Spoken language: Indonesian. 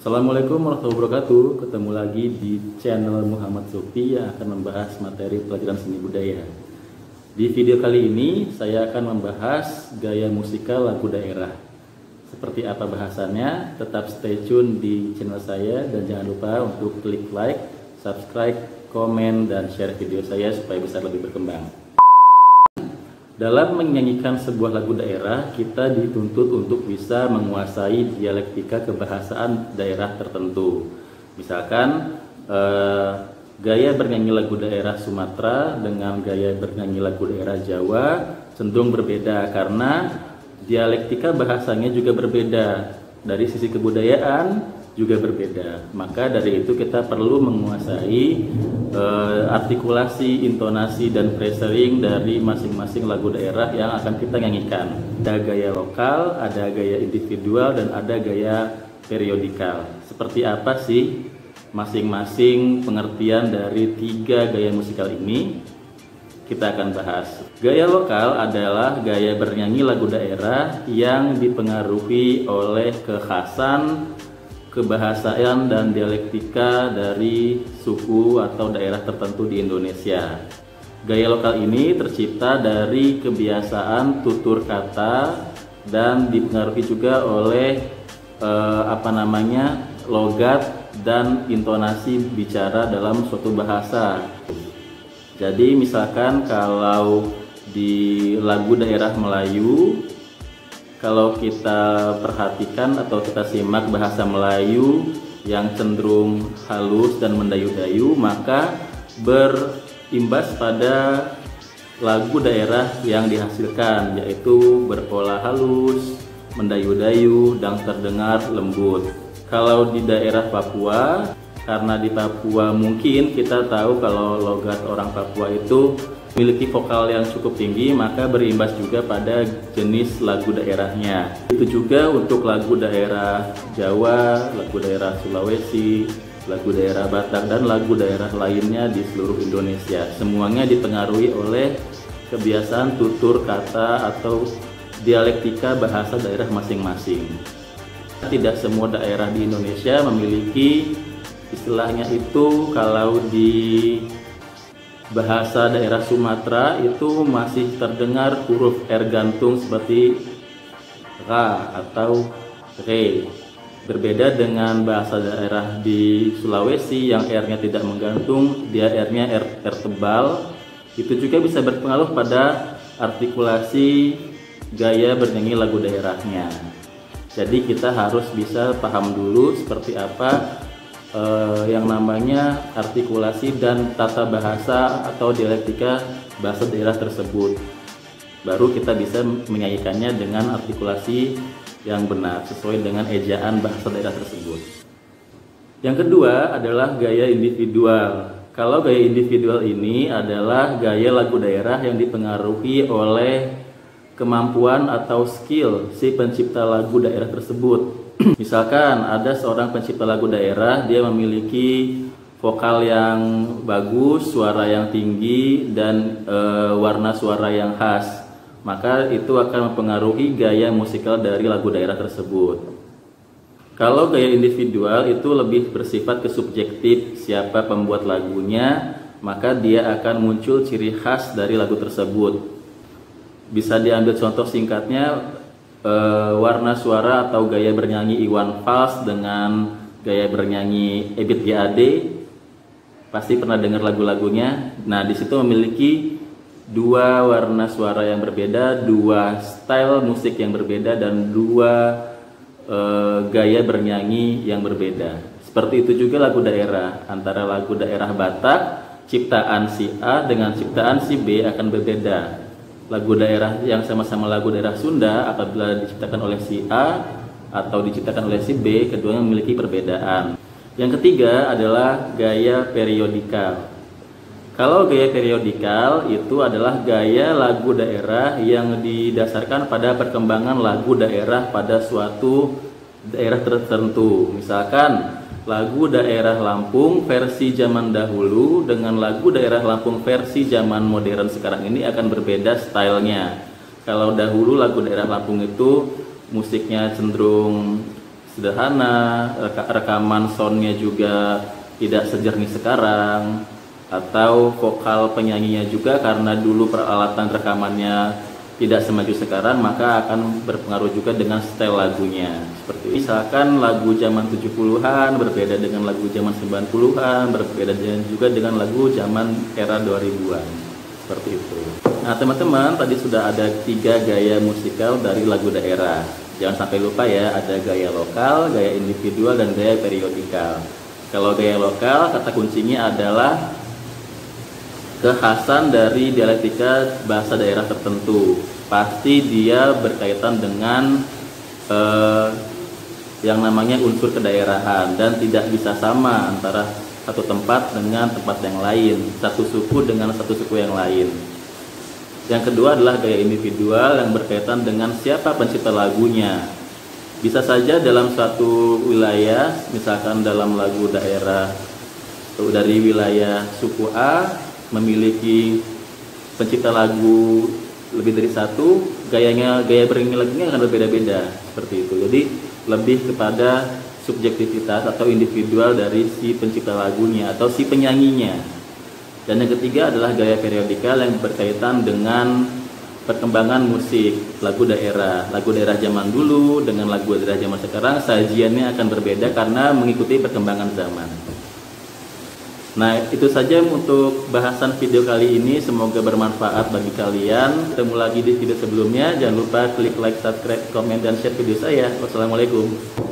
Assalamualaikum warahmatullahi wabarakatuh. Ketemu lagi di channel Muhammad Sukti yang akan membahas materi pelajaran seni budaya. Di video kali ini saya akan membahas gaya musikal lagu daerah. Seperti apa bahasannya? Tetap stay tune di channel saya dan jangan lupa untuk klik like, subscribe, komen, dan share video saya supaya bisa lebih berkembang. Dalam menyanyikan sebuah lagu daerah, kita dituntut untuk bisa menguasai dialektika kebahasaan daerah tertentu. Misalkan, gaya bernyanyi lagu daerah Sumatera dengan gaya bernyanyi lagu daerah Jawa cenderung berbeda karena dialektika bahasanya juga berbeda. Dari sisi kebudayaan juga berbeda. Maka dari itu kita perlu menguasai artikulasi, intonasi, dan phrasing dari masing-masing lagu daerah yang akan kita nyanyikan. Ada gaya lokal, ada gaya individual, dan ada gaya periodikal. Seperti apa sih masing-masing pengertian dari tiga gaya musikal ini? Kita akan bahas. Gaya lokal adalah gaya bernyanyi lagu daerah yang dipengaruhi oleh kekhasan, kebahasaan, dan dialektika dari suku atau daerah tertentu di Indonesia. Gaya lokal ini tercipta dari kebiasaan tutur kata dan dipengaruhi juga oleh logat dan intonasi bicara dalam suatu bahasa. Jadi misalkan kalau di lagu daerah Melayu, kalau kita perhatikan atau kita simak bahasa Melayu yang cenderung halus dan mendayu-dayu, maka berimbas pada lagu daerah yang dihasilkan, yaitu berpola halus, mendayu-dayu, dan terdengar lembut. Kalau di daerah Papua, karena di Papua mungkin kita tahu kalau logat orang Papua itu memiliki vokal yang cukup tinggi, maka berimbas juga pada jenis lagu daerahnya. Itu juga untuk lagu daerah Jawa, lagu daerah Sulawesi, lagu daerah Batak, dan lagu daerah lainnya di seluruh Indonesia. Semuanya dipengaruhi oleh kebiasaan tutur kata atau dialektika bahasa daerah masing-masing. Tidak semua daerah di Indonesia memiliki istilahnya itu. Kalau di bahasa daerah Sumatera itu masih terdengar huruf R gantung seperti ra atau re. Berbeda dengan bahasa daerah di Sulawesi yang R-nya tidak menggantung, dia R-nya R tebal. Itu juga bisa berpengaruh pada artikulasi gaya bernyanyi lagu daerahnya. Jadi kita harus bisa paham dulu seperti apa yang namanya artikulasi dan tata bahasa atau dialektika bahasa daerah tersebut. Baru kita bisa menyanyikannya dengan artikulasi yang benar sesuai dengan ejaan bahasa daerah tersebut. Yang kedua adalah gaya individual. Kalau gaya individual ini adalah gaya lagu daerah yang dipengaruhi oleh kemampuan atau skill si pencipta lagu daerah tersebut. Misalkan ada seorang pencipta lagu daerah, dia memiliki vokal yang bagus, suara yang tinggi, dan warna suara yang khas. Maka itu akan mempengaruhi gaya musikal dari lagu daerah tersebut. Kalau gaya individual itu lebih bersifat kesubjektif siapa pembuat lagunya, maka dia akan muncul ciri khas dari lagu tersebut. Bisa diambil contoh singkatnya, warna suara atau gaya bernyanyi Iwan Fals dengan gaya bernyanyi Ebit GAD, pasti pernah dengar lagu-lagunya. Nah, di situ memiliki dua warna suara yang berbeda, dua style musik yang berbeda, dan dua gaya bernyanyi yang berbeda. Seperti itu juga lagu daerah, antara lagu daerah Batak, ciptaan si A dengan ciptaan si B akan berbeda. Lagu daerah yang sama-sama lagu daerah Sunda apabila diciptakan oleh si A atau diciptakan oleh si B, keduanya memiliki perbedaan. Yang ketiga adalah gaya periodikal. Kalau gaya periodikal itu adalah gaya lagu daerah yang didasarkan pada perkembangan lagu daerah pada suatu daerah tertentu. Misalkan lagu daerah Lampung versi zaman dahulu dengan lagu daerah Lampung versi zaman modern sekarang ini akan berbeda stylenya. Kalau dahulu lagu daerah Lampung itu musiknya cenderung sederhana, rekaman soundnya juga tidak sejernih sekarang, atau vokal penyanyinya juga karena dulu peralatan rekamannya tidak semaju sekarang, maka akan berpengaruh juga dengan style lagunya. Seperti misalkan lagu zaman 70-an berbeda dengan lagu zaman 90-an, berbeda juga dengan lagu zaman era 2000-an. Seperti itu. Nah teman-teman, tadi sudah ada 3 gaya musikal dari lagu daerah. Jangan sampai lupa ya, ada gaya lokal, gaya individual, dan gaya periodikal. Kalau gaya lokal, kata kuncinya adalah kekhasan dari dialektika bahasa daerah tertentu. Pasti dia berkaitan dengan yang namanya unsur kedaerahan, dan tidak bisa sama antara satu tempat dengan tempat yang lain, satu suku dengan satu suku yang lain. Yang kedua adalah gaya individual yang berkaitan dengan siapa pencipta lagunya. Bisa saja dalam satu wilayah, misalkan dalam lagu daerah dari wilayah suku A memiliki pencipta lagu lebih dari satu, gaya bernyanyi lagunya akan berbeda-beda seperti itu. Jadi lebih kepada subjektivitas atau individual dari si pencipta lagunya atau si penyanyinya. Dan yang ketiga adalah gaya periodikal yang berkaitan dengan perkembangan musik lagu daerah zaman dulu dengan lagu daerah zaman sekarang, sajiannya akan berbeda karena mengikuti perkembangan zaman. Nah, itu saja untuk bahasan video kali ini, semoga bermanfaat bagi kalian. Ketemu lagi di video sebelumnya, jangan lupa klik like, subscribe, komen, dan share video saya. Wassalamualaikum.